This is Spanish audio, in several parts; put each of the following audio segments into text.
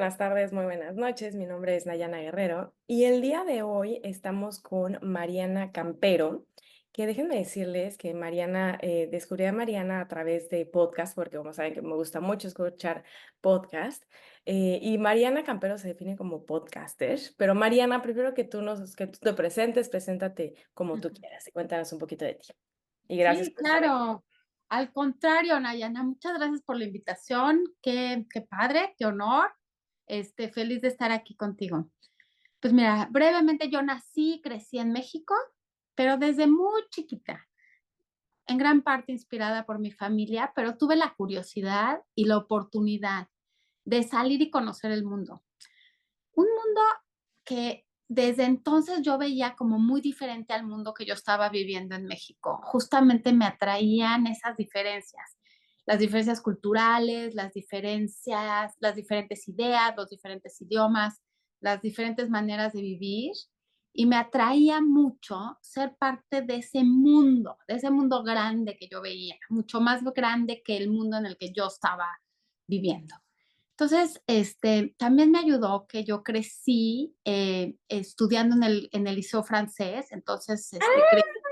buenas tardes, muy buenas noches. Mi nombre es Nayana Guerrero y el día de hoy estamos con Mariana Campero, que déjenme decirles que Mariana, descubrí a Mariana a través de podcast, porque como saben que me gusta mucho escuchar podcast, y Mariana Campero se define como podcaster, pero Mariana, primero que tú te presentes, preséntate como tú Ujú. quieras y cuéntanos un poquito de ti. Y gracias Sí, por estar aquí. claro. Al contrario, Nayana, muchas gracias por la invitación. Qué padre, qué honor. Feliz de estar aquí contigo. Pues mira, brevemente yo nací, crecí en México, pero desde muy chiquita, en gran parte inspirada por mi familia, pero tuve la curiosidad y la oportunidad de salir y conocer el mundo. Un mundo que desde entonces yo veía como muy diferente al mundo que yo estaba viviendo en México. Justamente me atraían esas diferencias, las diferencias culturales, las diferentes ideas, los diferentes idiomas, las diferentes maneras de vivir. Y me atraía mucho ser parte de ese mundo grande que yo veía, mucho más grande que el mundo en el que yo estaba viviendo. Entonces, también me ayudó que yo crecí estudiando en el liceo francés, entonces,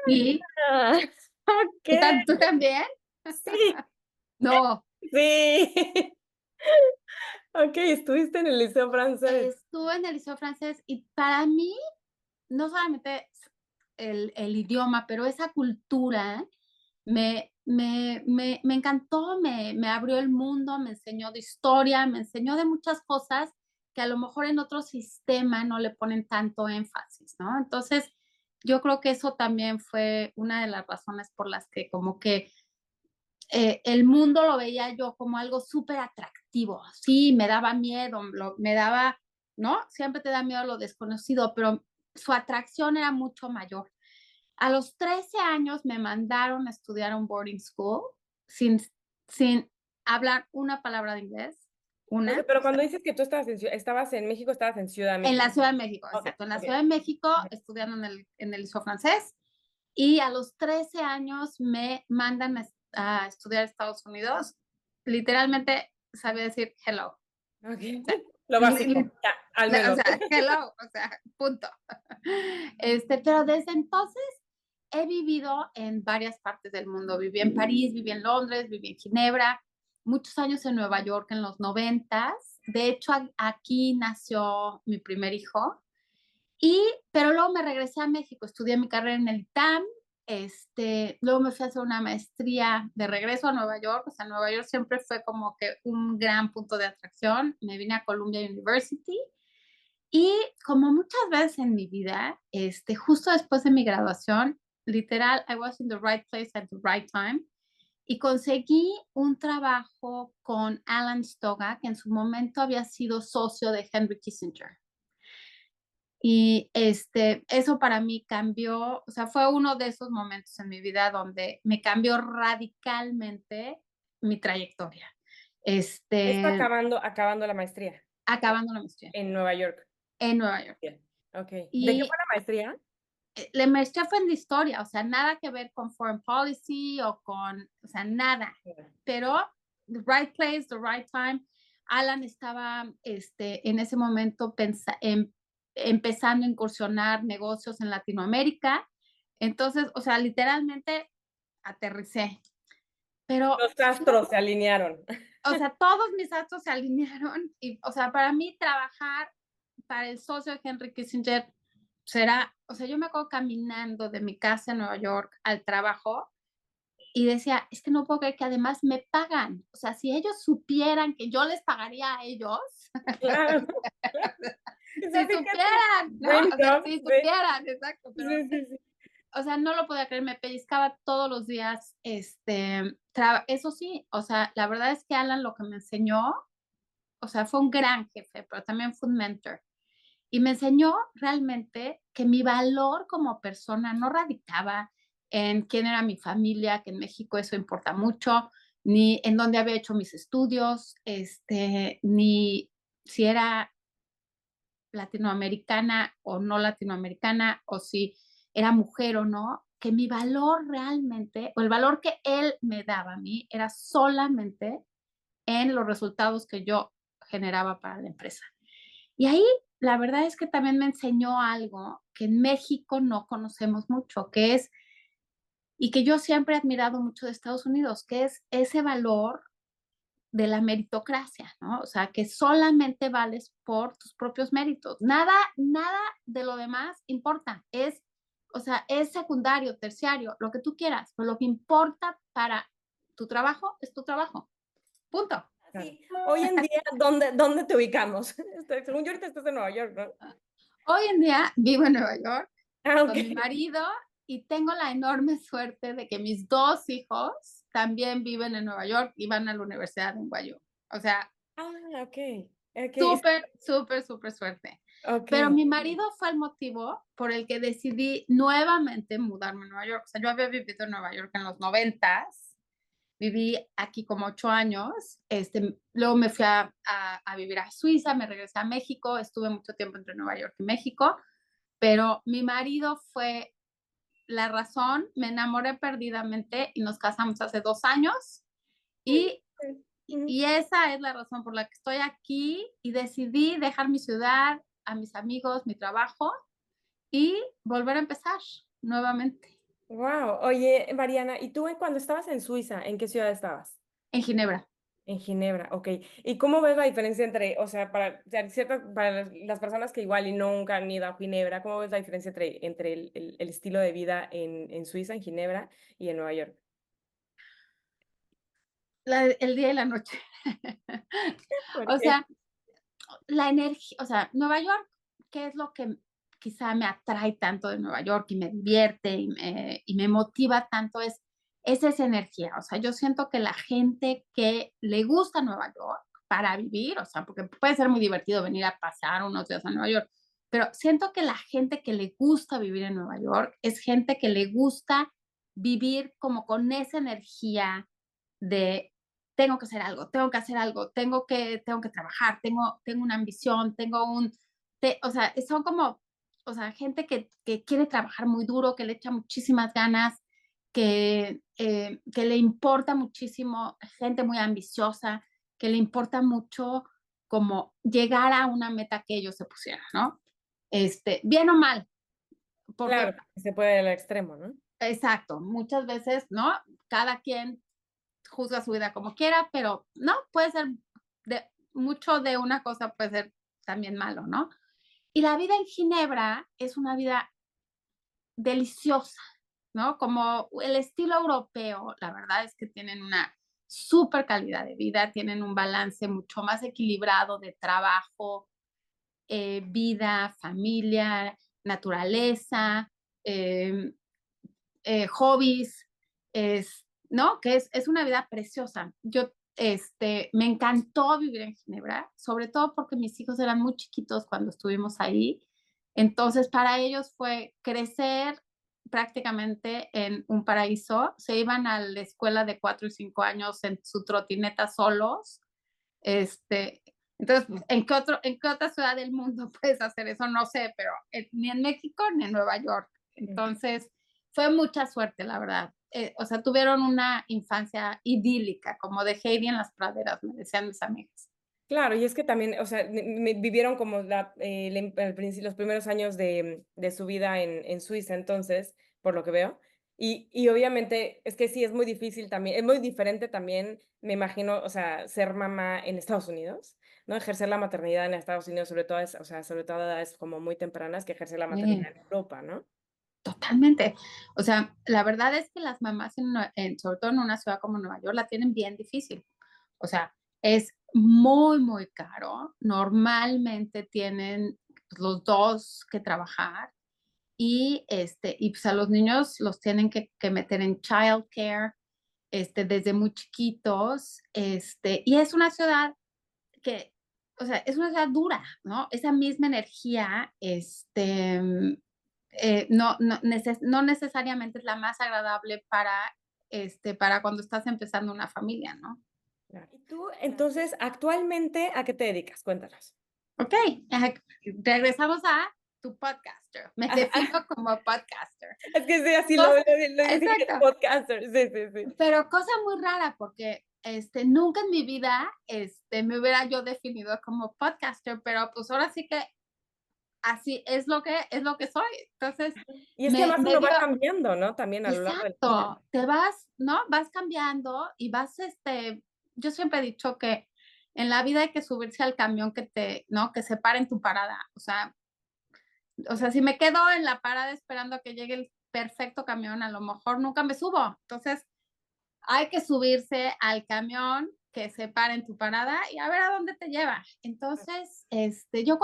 crecí. Ah, ok, ¿Tú también? sí, No, sí. Ok, estuviste en el liceo francés. estuve en el liceo francés y para mí, no solamente el idioma, pero esa cultura me encantó, me abrió el mundo, me enseñó de historia, me enseñó de muchas cosas que a lo mejor en otro sistema no le ponen tanto énfasis, ¿no? Entonces, yo creo que eso también fue una de las razones por las que como que el mundo lo veía yo como algo súper atractivo. Sí, me daba miedo, me daba, ¿no? Siempre te da miedo lo desconocido, pero su atracción era mucho mayor. A los 13 años me mandaron a estudiar a un boarding school sin, sin hablar una palabra de inglés, Oye, una, pero o sea, cuando dices que tú estabas en México, estabas en Ciudad de en México. la Ciudad de México, Ok, exacto, en la ok. Ciudad de México Ajá. estudiando en el liceo francés y a los 13 años me mandan a estudiar a Estados Unidos. Literalmente sabía decir hello. Ok, O sea, lo básico, ya, al o menos. sea, hello, o sea, punto. Pero desde entonces he vivido en varias partes del mundo. Viví en París, viví en Londres, viví en Ginebra, muchos años en Nueva York en los noventas. De hecho, aquí nació mi primer hijo. Y, pero luego me regresé a México, estudié mi carrera en el ITAM, luego me fui a hacer una maestría de regreso a Nueva York, o sea, Nueva York siempre fue como que un gran punto de atracción, me vine a Columbia University y como muchas veces en mi vida, justo después de mi graduación, literal, I was in the right place at the right time y conseguí un trabajo con Alan Stoga, que en su momento había sido socio de Henry Kissinger. Y eso para mí cambió, o sea, fue uno de esos momentos en mi vida donde me cambió radicalmente mi trayectoria. Está Este, acabando la maestría acabando la maestría en Nueva York. en Nueva York. Bien, ok. ¿De qué Y fue la maestría? la maestría fue en la historia, o sea, nada que ver con foreign policy o con, o sea, nada. Pero the right place, the right time. Alan estaba en ese momento empezando a incursionar negocios en Latinoamérica. Entonces, o sea, literalmente aterricé. Pero, Los astros se alinearon. o sea, todos mis actos se alinearon y, o sea, para mí trabajar para el socio de Henry Kissinger será, o sea, yo me acuerdo caminando de mi casa en Nueva York al trabajo y decía, es que no puedo creer que además me pagan. O sea, si ellos supieran que yo les pagaría a ellos, Claro, claro. Es si así que es un supieran, ¿no? dream O sea, job, si sí, supieran, exacto, pero, sí, sí, sí. o sea, no lo podía creer, me pellizcaba todos los días. Eso sí, o sea, la verdad es que Alan lo que me enseñó, o sea, fue un gran jefe, pero también fue un mentor. Y me enseñó realmente que mi valor como persona no radicaba en quién era mi familia, que en México eso importa mucho, ni en dónde había hecho mis estudios, ni si era latinoamericana o no latinoamericana, o si era mujer o no, que mi valor realmente, o el valor que él me daba a mí, era solamente en los resultados que yo generaba para la empresa. Y ahí la verdad es que también me enseñó algo que en México no conocemos mucho, que es, y que yo siempre he admirado mucho de Estados Unidos, que es ese valor de la meritocracia, ¿no? O sea, que solamente vales por tus propios méritos. Nada, nada de lo demás importa. O sea, es secundario, terciario, lo que tú quieras, pero lo que importa para tu trabajo es tu trabajo. Punto. Sí. Hoy en día, ¿dónde te ubicamos? Según yo ahorita estás en Nueva York, ¿no? Hoy en día vivo en Nueva York Ah, con mi ok. marido y tengo la enorme suerte de que mis 2 hijos también viven en Nueva York y van a la universidad en NYU. O sea, Ah, ok. Ok. súper, súper, súper suerte. Pero Ok. mi marido fue el motivo por el que decidí nuevamente mudarme a Nueva York. O sea, yo había vivido en Nueva York en los 90s, viví aquí como 8 años, luego me fui a vivir a Suiza, me regresé a México, estuve mucho tiempo entre Nueva York y México, pero mi marido fue la razón, me enamoré perdidamente y nos casamos hace 2 años y Mm. y esa es la razón por la que estoy aquí y decidí dejar mi ciudad, a mis amigos, mi trabajo y volver a empezar nuevamente Wow. Oye, Mariana, ¿y tú cuando estabas en Suiza, en qué ciudad estabas? en Ginebra. En Ginebra, ok. ¿Y cómo ves la diferencia entre, o sea, para las personas que igual y nunca han ido a Ginebra, ¿cómo ves la diferencia entre el estilo de vida en Suiza, en Ginebra y en Nueva York? El día y la noche. ¿Por O qué? sea, la energía, o sea, Nueva York, ¿qué es lo que quizá me atrae tanto de Nueva York y me divierte y me motiva tanto? Es esa energía. O sea, yo siento que la gente que le gusta Nueva York para vivir, o sea, porque puede ser muy divertido venir a pasar unos días a Nueva York, pero siento que la gente que le gusta vivir en Nueva York es gente que le gusta vivir como con esa energía de tengo que hacer algo, tengo que hacer algo, tengo que trabajar, tengo una ambición, o sea, son como, o sea, gente que quiere trabajar muy duro, que le echa muchísimas ganas, que le importa muchísimo, gente muy ambiciosa, que le importa mucho como llegar a una meta que ellos se pusieron, ¿no? Bien o mal, Claro, porque, se puede ir al extremo, ¿no? exacto, muchas veces, ¿no? Cada quien juzga su vida como quiera, pero no, puede ser mucho de una cosa puede ser también malo, ¿no? Y la vida en Ginebra es una vida deliciosa, ¿no? Como el estilo europeo, la verdad es que tienen una súper calidad de vida, tienen un balance mucho más equilibrado de trabajo, vida, familia, naturaleza, eh, hobbies, ¿no? Que es una vida preciosa. Me encantó vivir en Ginebra, sobre todo porque mis hijos eran muy chiquitos cuando estuvimos ahí. Entonces, para ellos fue crecer prácticamente en un paraíso. Se iban a la escuela de 4 y 5 años en su trotineta solos. Este, entonces, pues, ¿en qué otra ciudad del mundo puedes hacer eso? No sé, pero ni en México ni en Nueva York. Entonces, fue mucha suerte, la verdad. O sea, tuvieron una infancia idílica, como de Heidi en las praderas, me decían mis amigas. Claro, y es que también, o sea, vivieron como los primeros años de su vida en Suiza, entonces, por lo que veo. Y obviamente es que sí, es muy difícil también, es muy diferente también, me imagino, o sea, ser mamá en Estados Unidos, ¿no? Ejercer la maternidad en Estados Unidos, sobre todo, o sea, sobre todo a edades como muy tempranas, que ejercer la maternidad en Europa, ¿no? Totalmente. O sea, la verdad es que las mamás, sobre todo en una ciudad como Nueva York, la tienen bien difícil. O sea, es muy, muy caro. Normalmente tienen los dos que trabajar y pues a los niños los tienen que meter en childcare, desde muy chiquitos, y es una ciudad que, o sea, es una ciudad dura, ¿no? Esa misma energía, no necesariamente es la más agradable para cuando estás empezando una familia, ¿no? Claro. Y tú, entonces, actualmente, ¿a qué te dedicas? Cuéntanos. Ok, regresamos a tu podcaster. Me defino como podcaster. Es que sí, así Cosa, lo dije exacto, podcaster, sí, sí, sí. pero cosa muy rara porque nunca en mi vida, me hubiera yo definido como podcaster, pero pues ahora sí que así es lo que soy. Entonces, Y es que además me uno dio, va cambiando, ¿no? También a lo largo del día. exacto, te vas, ¿no? Vas cambiando y vas, yo siempre he dicho que en la vida hay que subirse al camión ¿no? Que se para en tu parada. O sea, si me quedo en la parada esperando a que llegue el perfecto camión, a lo mejor nunca me subo. Entonces, hay que subirse al camión que se para en tu parada y a ver a dónde te lleva. Entonces, yo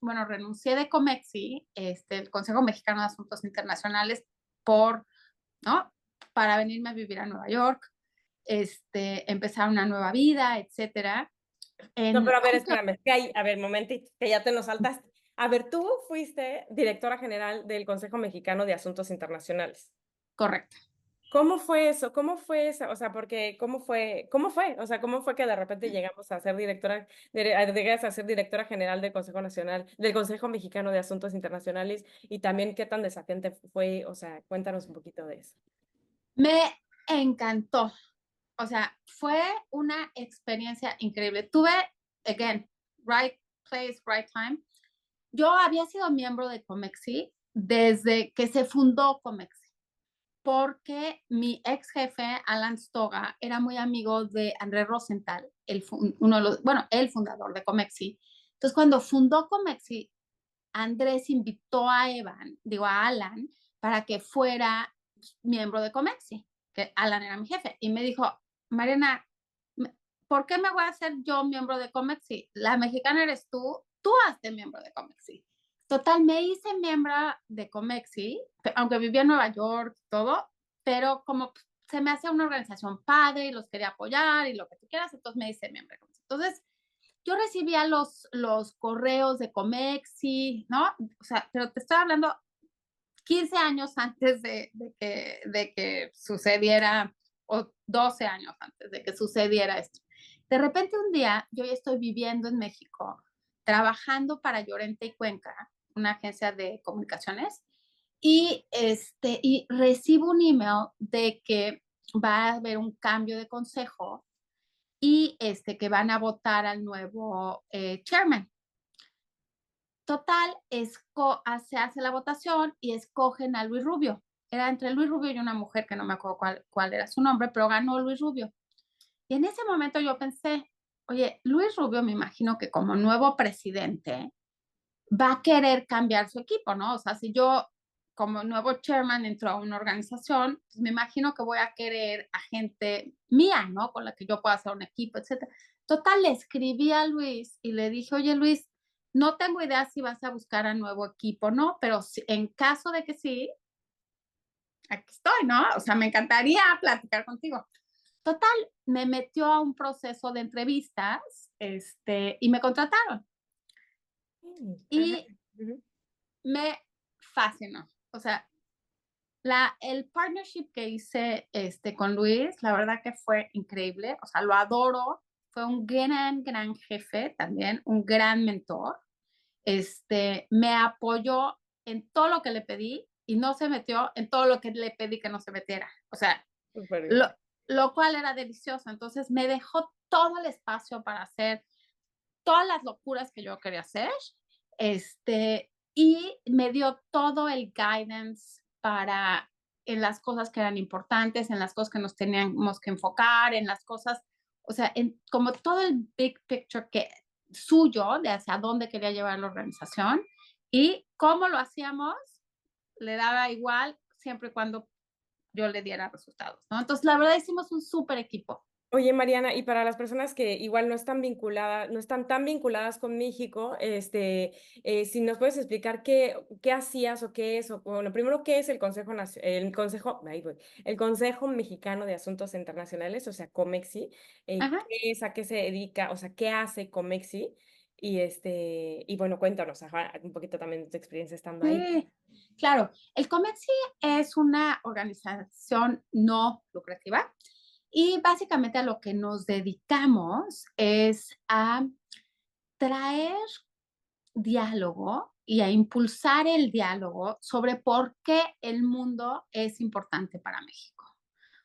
bueno, renuncié de Comexi, el Consejo Mexicano de Asuntos Internacionales, ¿no? Para venirme a vivir a Nueva York, empezar una nueva vida, etcétera. No, pero a ver, Justo, espérame, que hay, a ver, momentito, que ya te nos saltaste. A ver, tú fuiste directora general del Consejo Mexicano de Asuntos Internacionales. correcto. ¿Cómo fue eso? ¿Cómo fue eso? O sea, porque, ¿cómo fue? O sea, ¿cómo fue que de repente llegamos a ser llegas a ser directora general del Consejo Nacional, del Consejo Mexicano de Asuntos Internacionales? Y también, ¿qué tan desafiante fue? O sea, cuéntanos un poquito de eso. Me encantó. O sea, fue una experiencia increíble. Tuve, again, right place, right time. Yo había sido miembro de Comexi desde que se fundó Comexi, porque mi ex jefe, Alan Stoga, era muy amigo de Andrés Rosenthal, el fundador de Comexi. Entonces, cuando fundó Comexi, Andrés invitó a Alan, para que fuera miembro de Comexi, que Alan era mi jefe, y me dijo, Mariana, ¿por qué me voy a hacer yo miembro de Comexi? La mexicana eres tú hazte miembro de Comexi. Total, me hice miembro de Comexi, aunque vivía en Nueva York y todo, pero como se me hacía una organización padre y los quería apoyar y lo que tú quieras, entonces me hice miembro de Comexi. Entonces, yo recibía los correos de Comexi, ¿no? O sea, pero te estoy hablando 15 años antes de que sucediera, o 12 años antes de que sucediera esto. De repente un día yo ya estoy viviendo en México, trabajando para Llorente y Cuenca, una agencia de comunicaciones, y recibo un email de que va a haber un cambio de consejo y que van a votar al nuevo chairman. Total, se hace la votación y escogen a Luis Rubio. Era entre Luis Rubio y una mujer que no me acuerdo cuál era su nombre, pero ganó Luis Rubio. Y en ese momento yo pensé, oye, Luis Rubio me imagino que como nuevo presidente va a querer cambiar su equipo, ¿no? O sea, si yo como nuevo chairman entro a una organización, pues me imagino que voy a querer a gente mía, ¿no? Con la que yo pueda hacer un equipo, etcétera. Total, le escribí a Luis y le dije, oye, Luis, no tengo idea si vas a buscar a nuevo equipo, ¿no? Pero en caso de que sí, aquí estoy, ¿no? O sea, me encantaría platicar contigo. Total, me metió a un proceso de entrevistas, y me contrataron. Ajá. Y me fascinó. O sea, el partnership que hice con Luis, la verdad que fue increíble. O sea, lo adoro. Fue un gran jefe también, un gran mentor. Me apoyó en todo lo que le pedí y no se metió en todo lo que le pedí que no se metiera. O sea, Súper lo, bien. lo cual era delicioso. Entonces me dejó todo el espacio para hacer todas las locuras que yo quería hacer, y me dio todo el guidance en las cosas que eran importantes, en las cosas que nos teníamos que enfocar, en las cosas, o sea, como todo el big picture suyo de hacia dónde quería llevar la organización y cómo lo hacíamos, le daba igual siempre y cuando yo le diera resultados, ¿no? Entonces, la verdad, hicimos un súper equipo. Oye, Mariana, y para las personas que igual no están vinculadas, no están tan vinculadas con México, si nos puedes explicar qué hacías o qué es, o bueno, primero, ¿qué es el Consejo Mexicano de Asuntos Internacionales, o sea, COMEXI? Ajá. ¿Qué es, a qué se dedica, o sea, qué hace COMEXI? Y bueno, cuéntanos, ajá, un poquito también de tu experiencia estando ahí. Sí, claro. El COMEXI es una organización no lucrativa y básicamente a lo que nos dedicamos es a traer diálogo y a impulsar el diálogo sobre por qué el mundo es importante para México.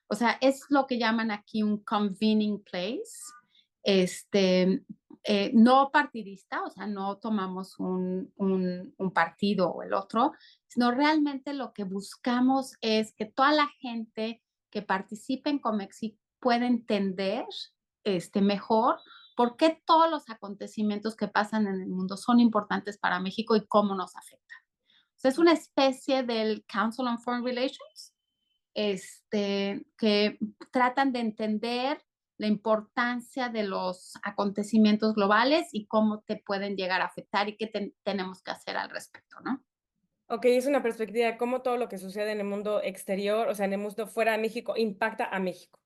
O sea, es lo que llaman aquí un convening place, este, no partidista, o sea, no tomamos un partido o el otro, sino realmente lo que buscamos es que toda la gente que participe en Comexi pueda entender mejor por qué todos los acontecimientos que pasan en el mundo son importantes para México y cómo nos afectan. O sea, es una especie del Council on Foreign Relations, que tratan de entender la importancia de los acontecimientos globales y cómo te pueden llegar a afectar y qué tenemos que hacer al respecto, ¿no? Ok, es una perspectiva de cómo todo lo que sucede en el mundo exterior, o sea, en el mundo fuera de México, impacta a México.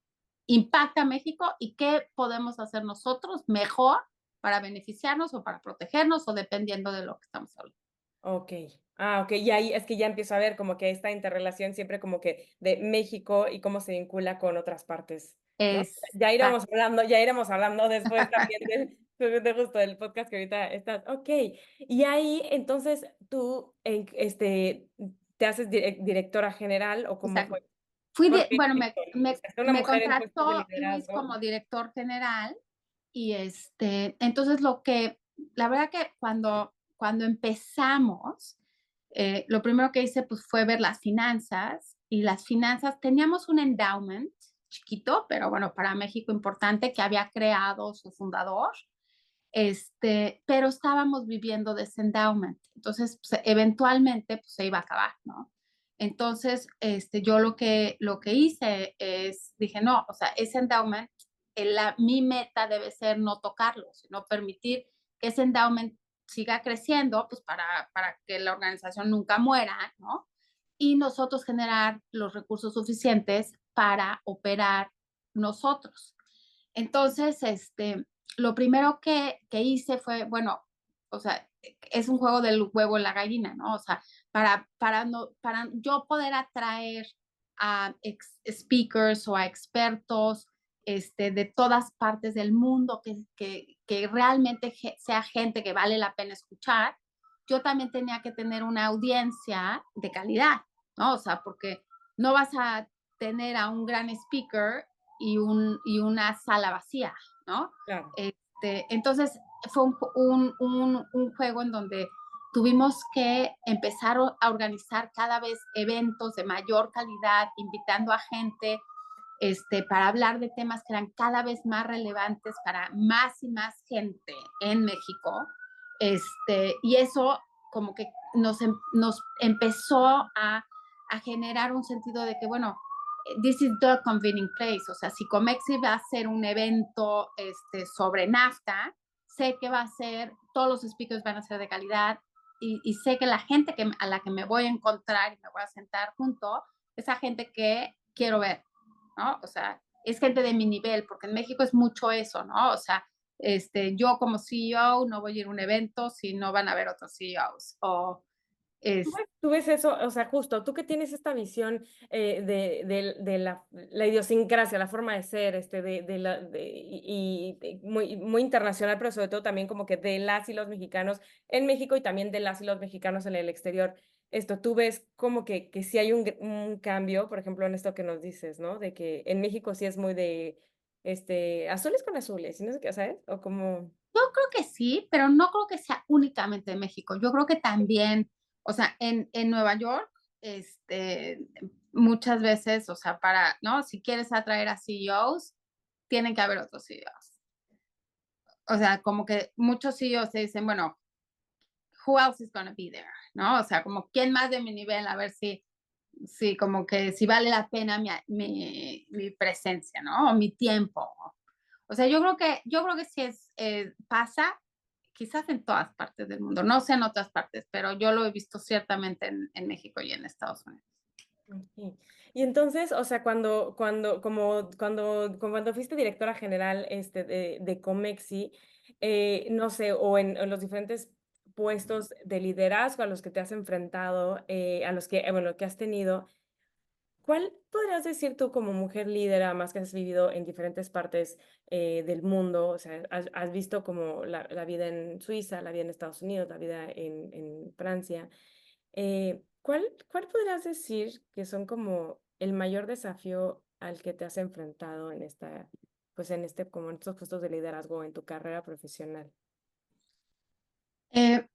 Impacta a México y qué podemos hacer nosotros mejor para beneficiarnos o para protegernos o dependiendo de lo que estamos hablando. Ok. Ah, ok. Y ahí es que ya empiezo a ver como que esta interrelación siempre como que de México y cómo se vincula con otras partes, ¿no? Exacto. Ya iremos hablando después también de justo del podcast que ahorita estás. Ok. Y ahí entonces tú te haces directora general o cómo Exacto. fue. Porque Bueno, ser una me mujer en puestos de contrató Luis liderazgo. como director general y entonces la verdad que cuando empezamos, lo primero que hice pues fue ver las finanzas y las finanzas, teníamos un endowment chiquito, pero bueno, para México importante que había creado su fundador, pero estábamos viviendo de ese endowment. Entonces, pues, eventualmente, pues, se iba a acabar, ¿no? Entonces, yo lo que hice es, dije, no, o sea, ese endowment, mi meta debe ser no tocarlo, sino permitir que ese endowment siga creciendo, pues para que la organización nunca muera, ¿no? Y nosotros generar los recursos suficientes para operar nosotros. Entonces, lo primero que hice fue, bueno, o sea, es un juego del huevo y la gallina, ¿no? O sea, para yo poder atraer a speakers o a expertos de todas partes del mundo, que realmente sea gente que vale la pena escuchar, yo también tenía que tener una audiencia de calidad, ¿no? O sea, porque no vas a tener a un gran speaker y una sala vacía, ¿no? Claro. Entonces fue un juego en donde tuvimos que empezar a organizar cada vez eventos de mayor calidad, invitando a gente para hablar de temas que eran cada vez más relevantes para más y más gente en México. Y eso como que nos empezó a generar un sentido de que, bueno, this is the convening place. O sea, si Comexi va a hacer un evento sobre NAFTA, sé que va a ser, todos los speakers van a ser de calidad y sé que la gente a la que me voy a encontrar y me voy a sentar junto, esa gente que quiero ver, ¿no? O sea, es gente de mi nivel, porque en México es mucho eso, ¿no? O sea, yo como CEO no voy a ir a un evento si no van a ver otros CEOs. O es, Tú ves eso, o sea, justo, tú que tienes esta visión de la idiosincrasia, la forma de ser, muy, muy internacional, pero sobre todo también como que de las y los mexicanos en México y también de las y los mexicanos en el exterior. Tú ves como que sí hay un cambio, por ejemplo, en esto que nos dices, ¿no? De que en México sí es muy de, azules con azules, ¿y no sé qué, ¿sabes? O como... yo creo que sí, pero no creo que sea únicamente en México. Yo creo que también, o sea, en Nueva York, muchas veces, o sea, ¿no? Si quieres atraer a CEOs, tienen que haber otros CEOs. O sea, como que muchos CEOs se dicen, bueno, who else is gonna be there, ¿no? O sea, como quién más de mi nivel, a ver si como que si vale la pena mi presencia, ¿no? O mi tiempo. O sea, yo creo que sí pasa, quizás en todas partes del mundo, no sé en otras partes, pero yo lo he visto ciertamente en México y en Estados Unidos. Ok. Y entonces, o sea, cuando fuiste directora general de Comexi, no sé, o en los diferentes puestos de liderazgo a los que te has enfrentado, a los que, bueno, que has tenido, ¿cuál podrías decir tú como mujer líder, además que has vivido en diferentes partes del mundo? O sea, has visto como la vida en Suiza, la vida en Estados Unidos, la vida en Francia. ¿Cuál podrías decir que son como el mayor desafío al que te has enfrentado en pues en como en estos puestos de liderazgo en tu carrera profesional? Eh,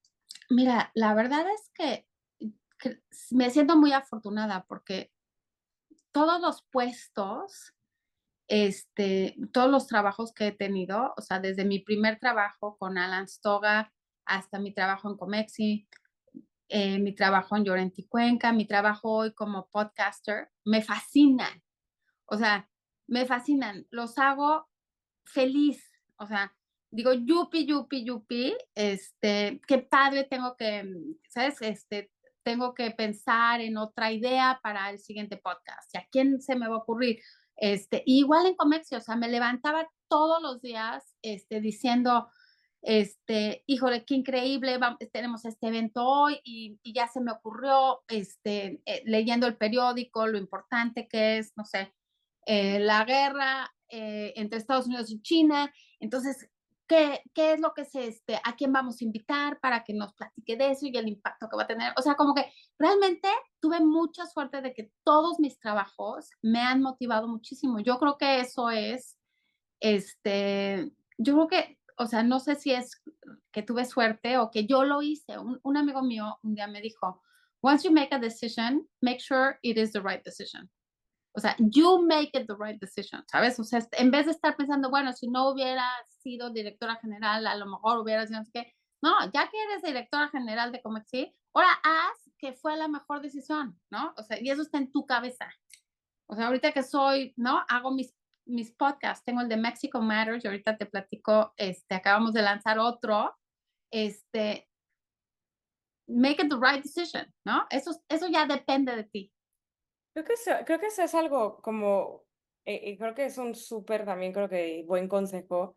Mira, la verdad es que me siento muy afortunada porque todos los puestos, todos los trabajos que he tenido, o sea, desde mi primer trabajo con Alan Stoga hasta mi trabajo en Comexi, mi trabajo en Llorenti Cuenca, mi trabajo hoy como podcaster, me fascinan. O sea, me fascinan. Los hago feliz. O sea, digo, yupi, yupi, yupi, qué padre tengo que, ¿sabes? Tengo que pensar en otra idea para el siguiente podcast. ¿Y a quién se me va a ocurrir? Igual en Comercio, o sea, me levantaba todos los días, diciendo, híjole, qué increíble, tenemos este evento hoy y ya se me ocurrió, leyendo el periódico, lo importante que es, no sé, la guerra entre Estados Unidos y China. Entonces, ¿qué es lo que a quién vamos a invitar para que nos platique de eso y el impacto que va a tener? O sea, como que realmente tuve mucha suerte de que todos mis trabajos me han motivado muchísimo. Yo creo que eso es, yo creo que, o sea, no sé si es que tuve suerte o que yo lo hice. Un amigo mío un día me dijo, once you make a decision, make sure it is the right decision. O sea, you make it the right decision, ¿sabes? O sea, en vez de estar pensando, bueno, si no hubiera sido directora general, a lo mejor hubiera sido, no sé qué. No, ya que eres directora general de Comexi, ahora haz que fue la mejor decisión, ¿no? O sea, y eso está en tu cabeza. O sea, ahorita que soy, ¿no? Hago mis podcasts, tengo el de Mexico Matters y ahorita te platico, acabamos de lanzar otro, este, make it the right decision, ¿no? Eso ya depende de ti. Creo que eso es algo como, y creo que es un súper también, creo que buen consejo,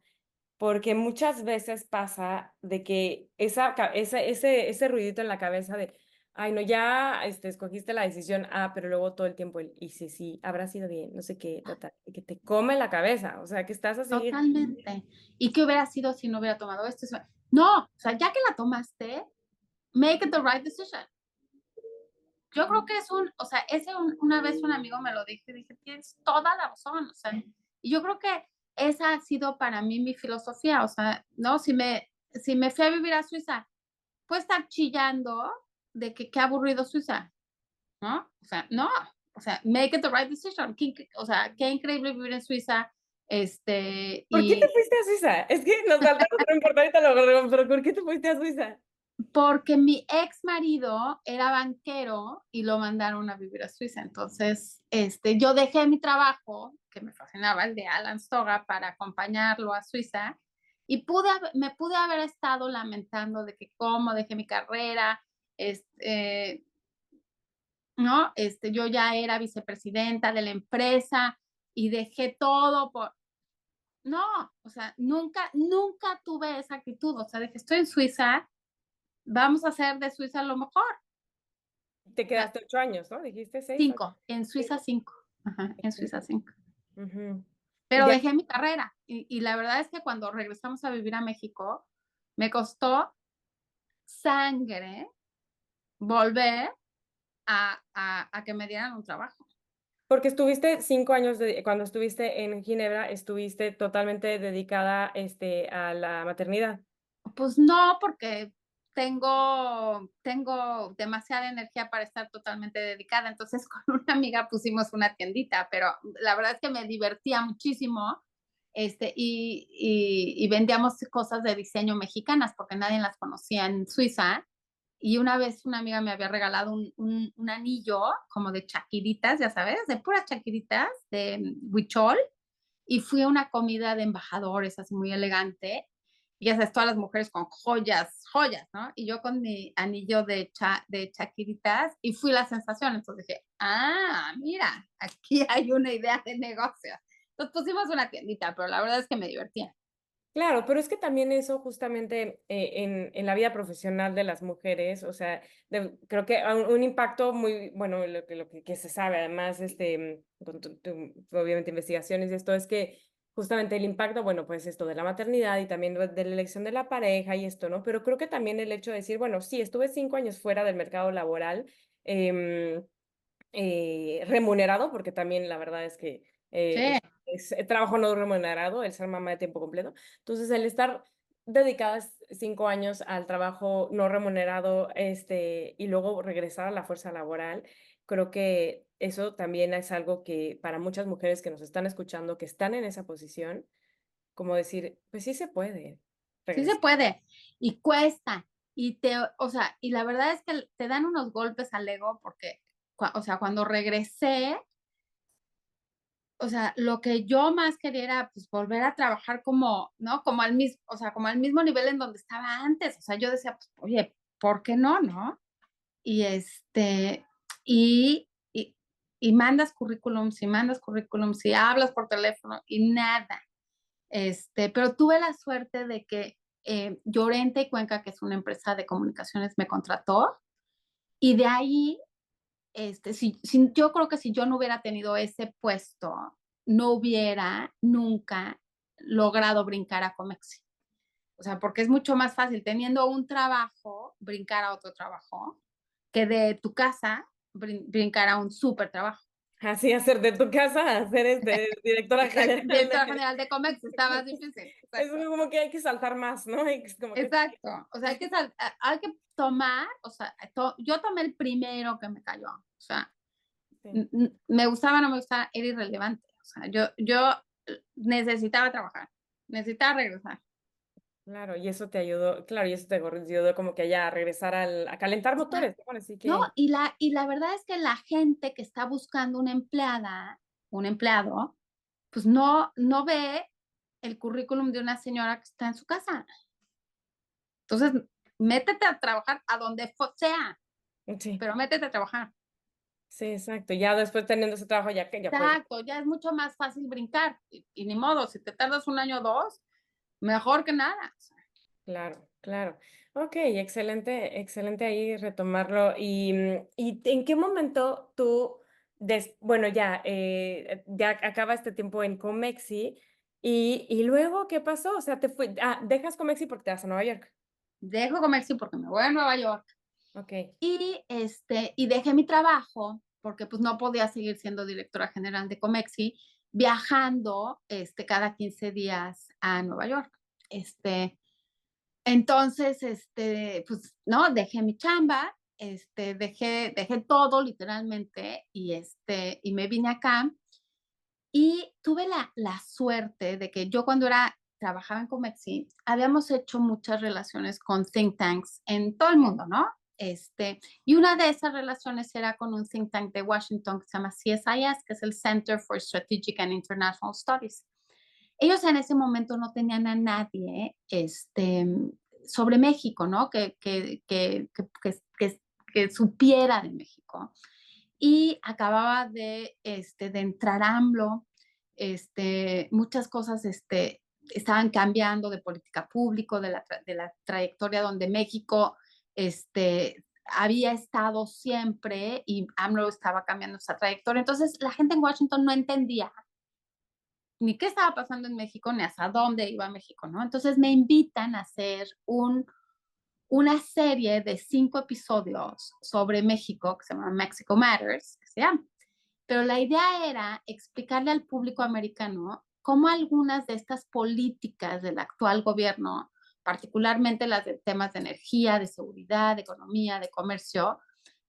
porque muchas veces pasa de que ese ruidito en la cabeza de, ay, no, ya escogiste la decisión A, pero luego todo el tiempo y sí, sí, habrá sido bien, no sé qué, total, y que te come la cabeza, o sea, que estás así. Totalmente. ¿Y qué hubiera sido si no hubiera tomado esto? No, o sea, ya que la tomaste, make it the right decision. Yo creo que o sea, una vez un amigo me lo dijo y dije, tienes toda la razón, o sea, y yo creo que esa ha sido para mí mi filosofía, o sea, ¿no? Si me fui a vivir a Suiza, pues estar chillando de que qué aburrido Suiza, ¿no? O sea, no, o sea, make it the right decision. O sea, qué increíble vivir en Suiza, ¿Por qué te y fuiste a Suiza? Es que nos falta otro importante, pero ¿por qué te fuiste a Suiza? porque mi ex marido era banquero y lo mandaron a vivir a Suiza. Entonces, yo dejé mi trabajo, que me fascinaba, el de Alan Stoga, para acompañarlo a Suiza. Y me pude haber estado lamentando de que cómo dejé mi carrera, ¿no? Yo ya era vicepresidenta de la empresa y dejé todo por... No, o sea, nunca, nunca tuve esa actitud. O sea, dije, estoy en Suiza, vamos a hacer de Suiza lo mejor. Te O sea, quedaste 8 años, ¿no? Dijiste 6, 8. 5, en Suiza 5. Ajá, en Suiza 5. Ujú. Pero Ya, dejé mi carrera y la verdad es que cuando regresamos a vivir a México, me costó sangre volver a que me dieran un trabajo. porque estuviste 5 años, cuando estuviste en Ginebra, estuviste totalmente dedicada a la maternidad. Pues no, porque tengo demasiada energía para estar totalmente dedicada. Entonces con una amiga pusimos una tiendita, pero la verdad es que me divertía muchísimo. Y vendíamos cosas de diseño mexicanas porque nadie las conocía en Suiza. Y una vez una amiga me había regalado un anillo como de chaquiritas, ya sabes, de puras chaquiritas de huichol, y fui a una comida de embajadores así muy elegante, y ya sabes, todas las mujeres con joyas, joyas, ¿no? Y yo con mi anillo de chaquiritas, y fui la sensación. Entonces dije, mira, aquí hay una idea de negocio. Entonces pusimos una tiendita, pero la verdad es que me divertía. Claro, pero es que también eso justamente en la vida profesional de las mujeres, o sea, creo que un impacto muy, bueno, que se sabe además, con obviamente investigaciones y esto es que justamente el impacto, bueno, pues esto de la maternidad y también de la elección de la pareja y esto, ¿no? Pero creo que también el hecho de decir, bueno, sí, estuve 5 años fuera del mercado laboral, remunerado, porque también la verdad es que Sí, es trabajo no remunerado, el ser mamá de tiempo completo. Entonces, el estar dedicadas 5 años al trabajo no remunerado, y luego regresar a la fuerza laboral, creo que eso también es algo que para muchas mujeres que nos están escuchando, que están en esa posición, como decir, pues sí se puede sí se regresar. puede y cuesta. O sea, y la verdad es que te dan unos golpes al ego porque, o sea, cuando regresé, o sea, lo que yo más quería era pues volver a trabajar como, ¿no? Como al mismo, o sea, como al mismo nivel en donde estaba antes. O sea, yo decía, pues, oye, ¿por qué no, no? Y y, y, y mandas currículums, y hablas por teléfono y nada. Pero tuve la suerte de que Llorente y Cuenca, que es una empresa de comunicaciones, me contrató y de ahí, yo creo que si yo no hubiera tenido ese puesto, no hubiera nunca logrado brincar a Comexi. O sea, porque es mucho más fácil teniendo un trabajo, brincar a otro trabajo, que de tu casa brincar a un súper trabajo. Así hacer de tu casa, hacer directora Exacto. general Directora de... general de Comex está más difícil. Es Exacto. como que hay que saltar más, ¿no? Como que... Exacto. O sea, hay que tomar, o sea, yo tomé el primero que me cayó. O sea, Sí. me gustaba o no me gustaba, era irrelevante. O sea, yo necesitaba trabajar, necesitaba regresar. Claro, y eso te ayudó, claro, y eso te ayudó como que ya a regresar a calentar motores, ¿no? Así No, que, y la verdad es que la gente que está buscando una empleada, un empleado, pues no ve el currículum de una señora que está en su casa. Entonces, métete a trabajar a donde sea, sí, pero métete a trabajar. sí, exacto. Ya después teniendo ese trabajo, ya que ya pues, Exacto, ya es mucho más fácil brincar. Y ni modo, si te tardas un año o dos, mejor que nada. claro, claro. Ok, excelente, excelente ahí retomarlo. ¿Y en qué momento tú, bueno, ya acaba este tiempo en Comexi, y luego, ¿qué pasó? O sea, dejas Comexi porque te vas a Nueva York. Dejo comercio porque me voy a Nueva York. Ok. Y dejé mi trabajo porque pues no podía seguir siendo directora general de Comexi, viajando cada 15 días a Nueva York. Este, entonces, pues, no, dejé mi chamba, dejé todo literalmente y me vine acá y tuve la suerte de que yo cuando trabajaba en Comexi, habíamos hecho muchas relaciones con think tanks en todo el mundo, ¿no? Y una de esas relaciones era con un think tank de Washington que se llama CSIS, que es el Center for Strategic and International Studies. Ellos en ese momento no tenían a nadie sobre México, ¿no? Que supiera de México. Y acababa de entrar AMLO, muchas cosas estaban cambiando de política pública, de la trayectoria donde México había estado siempre y AMLO estaba cambiando esa trayectoria. Entonces la gente en Washington no entendía ni qué estaba pasando en México, ni hasta dónde iba México, ¿no? Entonces me invitan a hacer una serie de 5 episodios sobre México que se llama Mexico Matters, que se llama. Pero la idea era explicarle al público americano cómo algunas de estas políticas del actual gobierno, particularmente las de temas de energía, de seguridad, de economía, de comercio,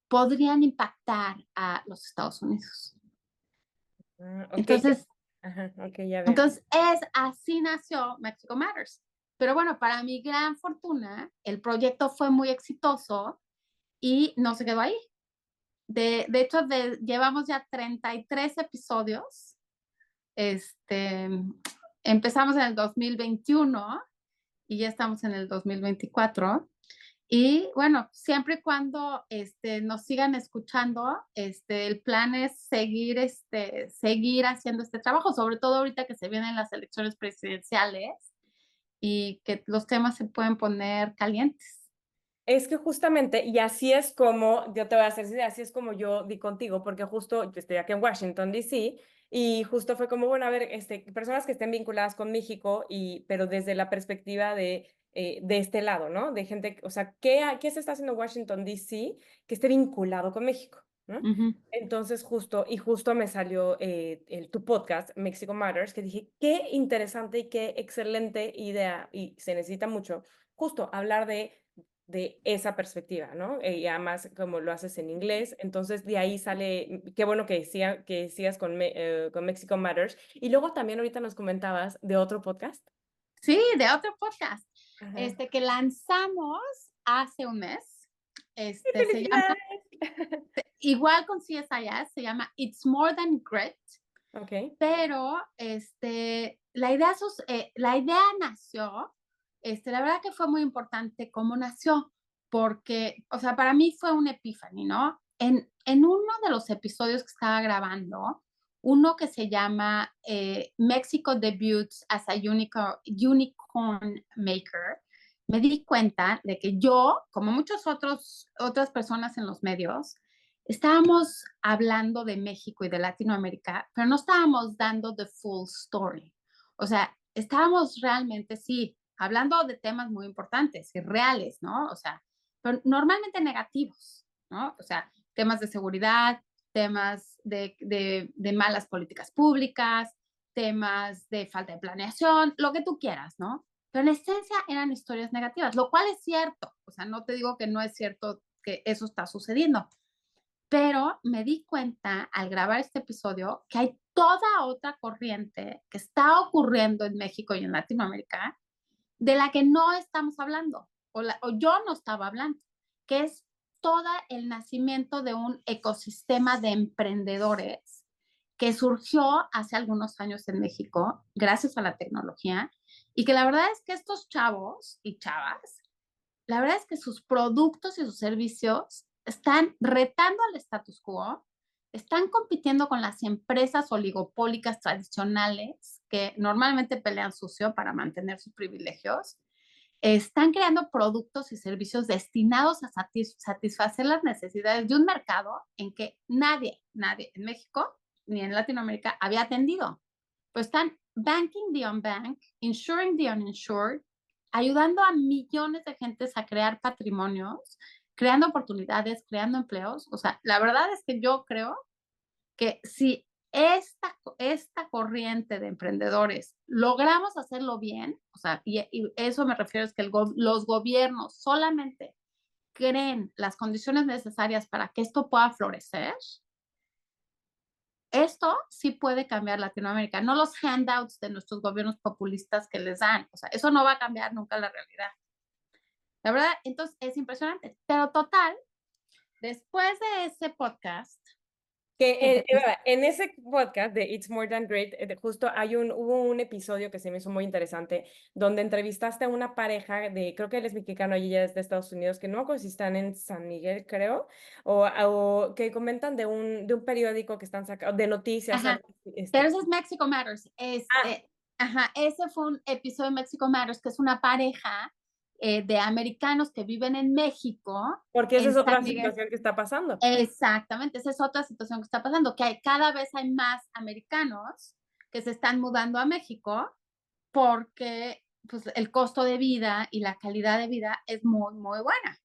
podrían impactar a los Estados Unidos. Ok, Entonces, ajá, ok, ya veo. entonces así nació Mexico Matters. Pero bueno, para mi gran fortuna, el proyecto fue muy exitoso y no se quedó ahí. De hecho, llevamos ya 33 episodios. Este, Empezamos en el 2021 y ya estamos en el 2024. Y bueno, siempre y cuando nos sigan escuchando, el plan es seguir haciendo este trabajo, sobre todo ahorita que se vienen las elecciones presidenciales y que los temas se pueden poner calientes. Es que justamente, y así es como, yo te voy a hacer decir, así es como yo di contigo, porque justo yo estoy aquí en Washington, D.C., y justo fue como, bueno, a ver, personas que estén vinculadas con México, pero desde la perspectiva de este lado, ¿no? De gente, o sea, ¿qué se está haciendo en Washington, D.C. que esté vinculado con México? ¿no? Ujú. Entonces justo me salió tu podcast, Mexico Matters, que dije, qué interesante y qué excelente idea, y se necesita mucho, justo hablar de esa perspectiva, ¿no? Y además, como lo haces en inglés, entonces de ahí sale, qué bueno que sigas con Mexico Matters. Y luego también ahorita nos comentabas de otro podcast. Sí, de otro podcast, Ajá. que lanzamos hace un mes. ¡Qué Se llama, felicidades! igual con CSIS, se llama It's More Than Grit, Ok. pero la idea nació, la verdad que fue muy importante cómo nació, porque, o sea, para mí fue un epiphany, ¿no? En uno de los episodios que estaba grabando, uno que se llama Mexico Debuts as a Unicorn Maker, me di cuenta de que yo, como otras personas en los medios, estábamos hablando de México y de Latinoamérica, pero no estábamos dando the full story. O sea, estábamos realmente, sí, hablando de temas muy importantes y reales, ¿no? O sea, pero normalmente negativos, ¿no? O sea, temas de seguridad, temas de malas políticas públicas, temas de falta de planeación, lo que tú quieras, ¿no? Pero en esencia eran historias negativas, lo cual es cierto. O sea, no te digo que no es cierto que eso está sucediendo, pero me di cuenta al grabar este episodio que hay toda otra corriente que está ocurriendo en México y en Latinoamérica de la que no estamos hablando o yo no estaba hablando, que es todo el nacimiento de un ecosistema de emprendedores que surgió hace algunos años en México gracias a la tecnología y que la verdad es que estos chavos y chavas, la verdad es que sus productos y sus servicios están retando al status quo, están compitiendo con las empresas oligopólicas tradicionales que normalmente pelean sucio para mantener sus privilegios, están creando productos y servicios destinados a satisfacer las necesidades de un mercado en que nadie en México ni en Latinoamérica había atendido. Pues están banking the unbanked, insuring the uninsured, ayudando a millones de gentes a crear patrimonios, creando oportunidades, creando empleos. O sea, la verdad es que yo creo que si esta corriente de emprendedores logramos hacerlo bien, o sea, y eso me refiero es que los gobiernos solamente creen las condiciones necesarias para que esto pueda florecer, esto sí puede cambiar Latinoamérica, no los handouts de nuestros gobiernos populistas que les dan, o sea, eso no va a cambiar nunca la realidad. La verdad, entonces es impresionante, pero total, después de ese podcast, que Que te dice, en ese podcast de It's More Than Great, justo hubo un episodio que se me hizo muy interesante, donde entrevistaste a una pareja creo que él es mexicano y ella es de Estados Unidos, que no me acuerdo si están en San Miguel, creo, o que comentan de un periódico que están sacando, de noticias, ajá, algo así, pero ese es Mexico Matters. Ah, Ajá, ese fue un episodio de Mexico Matters, que es una pareja de americanos que viven en México, porque esa en es San otra Miguel. situación que está pasando. Exactamente, esa es otra situación que está pasando, que cada vez hay más americanos que se están mudando a México porque pues, el costo de vida y la calidad de vida es muy, muy buena,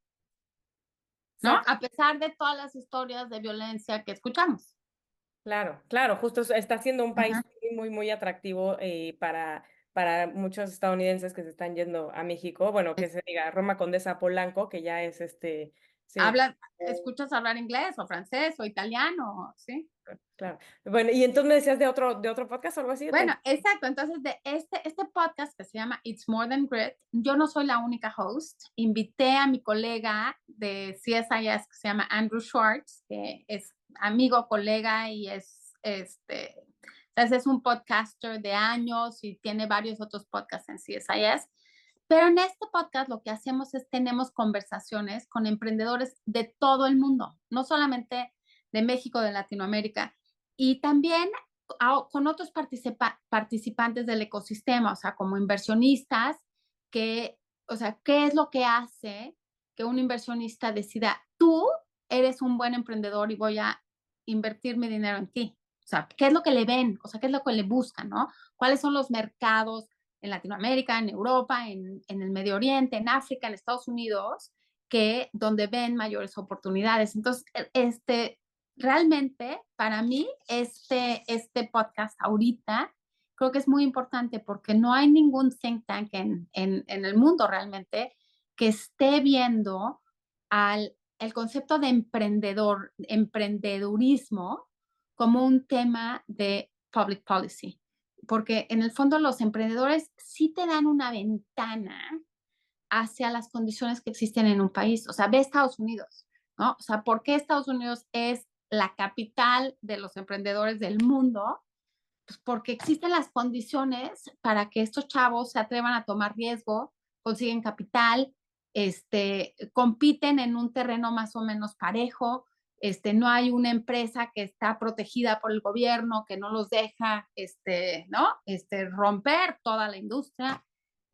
¿no? Exacto. A pesar de todas las historias de violencia que escuchamos. Claro, claro, justo está siendo un país Ajá. muy atractivo para muchos estadounidenses que se están yendo a México. Bueno, que se diga Roma Condesa Polanco, que ya es sí, ¿Escuchas hablar inglés o francés o italiano? ¿Sí? claro. Bueno, y entonces me decías de otro podcast o algo así. Bueno, exacto. Entonces, de este podcast que se llama It's More Than Grit, yo no soy la única host. Invité a mi colega de CSIS que se llama Andrew Schwartz, que es amigo, colega y es un podcaster de años y tiene varios otros podcasts en CSIS. Pero en este podcast lo que hacemos es tenemos conversaciones con emprendedores de todo el mundo, no solamente de México, de Latinoamérica, y también con otros participantes del ecosistema, o sea, como inversionistas, o sea, ¿qué es lo que hace que un inversionista decida, tú eres un buen emprendedor y voy a invertir mi dinero en ti? O sea, ¿qué es lo que le ven? O sea, ¿qué es lo que le buscan, no? ¿Cuáles son los mercados en Latinoamérica, en Europa, en el Medio Oriente, en África, en Estados Unidos, donde ven mayores oportunidades? Entonces, realmente para mí este podcast ahorita creo que es muy importante porque no hay ningún think tank en el mundo realmente que esté viendo el concepto de emprendedurismo como un tema de public policy. Porque en el fondo los emprendedores sí te dan una ventana hacia las condiciones que existen en un país. O sea, ve Estados Unidos, ¿no? O sea, ¿por qué Estados Unidos es la capital de los emprendedores del mundo? Pues porque existen las condiciones para que estos chavos se atrevan a tomar riesgo, consiguen capital, compiten en un terreno más o menos parejo, no hay una empresa que está protegida por el gobierno que no los deja, ¿no? Romper toda la industria,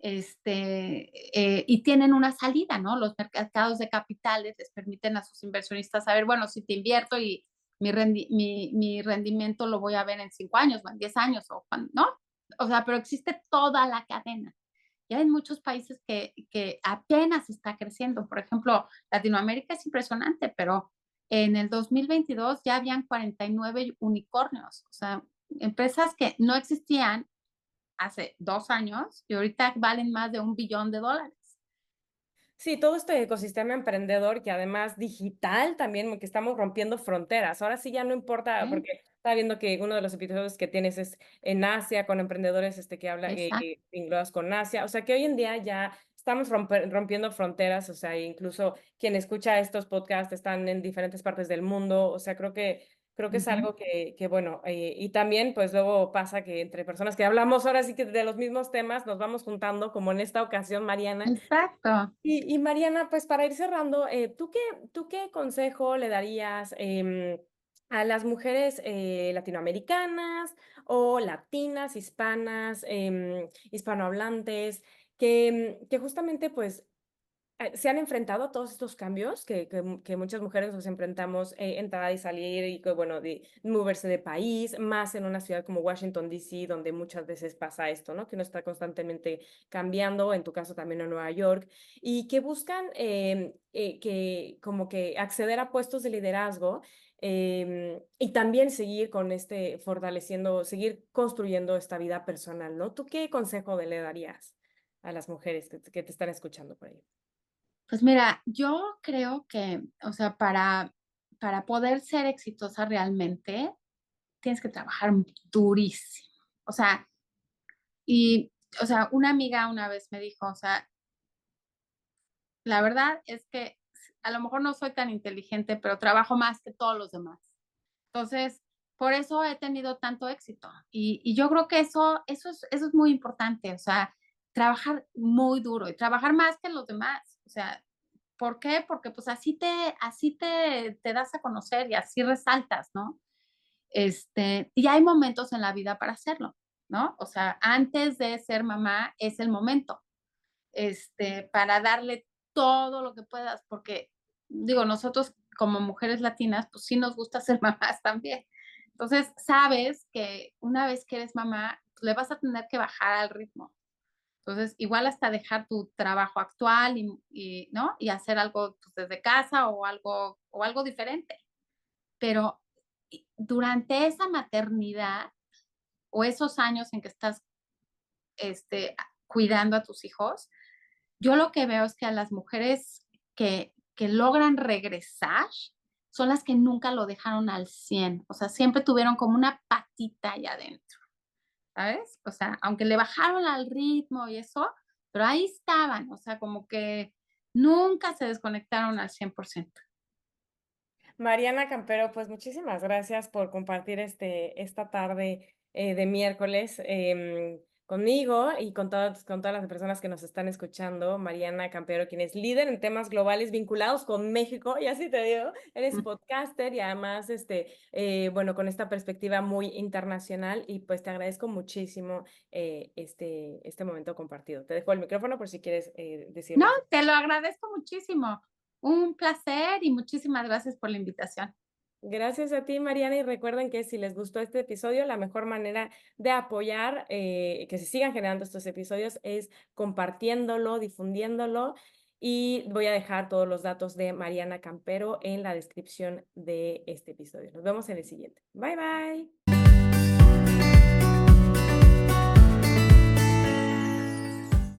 y tienen una salida, ¿no? Los mercados de capitales les permiten a sus inversionistas saber, bueno, si te invierto y mi rendimiento lo voy a ver en 5 años o en 10 años, o cuando, ¿no? O sea, pero existe toda la cadena. Ya hay muchos países que apenas está creciendo. Por ejemplo, Latinoamérica es impresionante, pero en el 2022 ya habían 49 unicornios, o sea, empresas que no existían hace 2 años y ahorita valen más de $1 billón. Sí, todo este ecosistema emprendedor que además digital también, que estamos rompiendo fronteras. Ahora sí ya no importa, ¿Sí? porque estaba viendo que uno de los episodios que tienes es en Asia, con emprendedores que habla, Exacto. englobados con Asia. O sea que hoy en día ya estamos rompiendo fronteras, o sea, incluso quien escucha estos podcasts están en diferentes partes del mundo. O sea, creo que es Ujú. algo que bueno, y también pues luego pasa que entre personas que hablamos ahora sí que de los mismos temas nos vamos juntando, como en esta ocasión, Mariana. Exacto. Y Mariana, pues para ir cerrando, ¿tú qué consejo le darías a las mujeres latinoamericanas o latinas, hispanas, hispanohablantes, que justamente pues se han enfrentado a todos estos cambios que muchas mujeres nos enfrentamos, entrar y salir y que, bueno, de moverse de país, más en una ciudad como Washington, D.C., donde muchas veces pasa esto, ¿no? Que uno está constantemente cambiando, en tu caso también en Nueva York, y que buscan que como que acceder a puestos de liderazgo y también seguir con fortaleciendo, seguir construyendo esta vida personal, ¿no? ¿Tú qué consejo le darías a las mujeres que te están escuchando por ahí? Pues mira, yo creo que, o sea, para poder ser exitosa realmente, tienes que trabajar durísimo. O sea, y, o sea, una amiga una vez me dijo, o sea, la verdad es que a lo mejor no soy tan inteligente, pero trabajo más que todos los demás. Entonces, por eso he tenido tanto éxito. Y yo creo que eso es muy importante, o sea, trabajar muy duro y trabajar más que los demás. O sea, ¿por qué? Porque pues así te das a conocer y así resaltas, ¿no? Y hay momentos en la vida para hacerlo, ¿no? O sea, antes de ser mamá es el momento, para darle todo lo que puedas, porque digo, nosotros como mujeres latinas, pues sí nos gusta ser mamás también. Entonces, sabes que una vez que eres mamá, pues, le vas a tener que bajar al ritmo. Entonces, igual hasta dejar tu trabajo actual ¿no? Y hacer algo pues, desde casa o algo diferente. Pero durante esa maternidad o esos años en que estás cuidando a tus hijos, yo lo que veo es que a las mujeres que logran regresar son las que nunca lo dejaron al 100. O sea, siempre tuvieron como una patita allá adentro, ¿sabes? O sea, aunque le bajaron al ritmo y eso, pero ahí estaban, o sea, como que nunca se desconectaron al 100%. Mariana Campero, pues muchísimas gracias por compartir esta tarde de miércoles conmigo y con todas las personas que nos están escuchando. Mariana Campero, quien es líder en temas globales vinculados con México, y así te digo, eres podcaster y además, bueno, con esta perspectiva muy internacional y pues te agradezco muchísimo este momento compartido. Te dejo el micrófono por si quieres No, decirnos. te lo agradezco muchísimo. Un placer y muchísimas gracias por la invitación. Gracias a ti, Mariana, y recuerden que si les gustó este episodio, la mejor manera de apoyar que se sigan generando estos episodios es compartiéndolo, difundiéndolo y voy a dejar todos los datos de Mariana Campero en la descripción de este episodio. Nos vemos en el siguiente. Bye bye.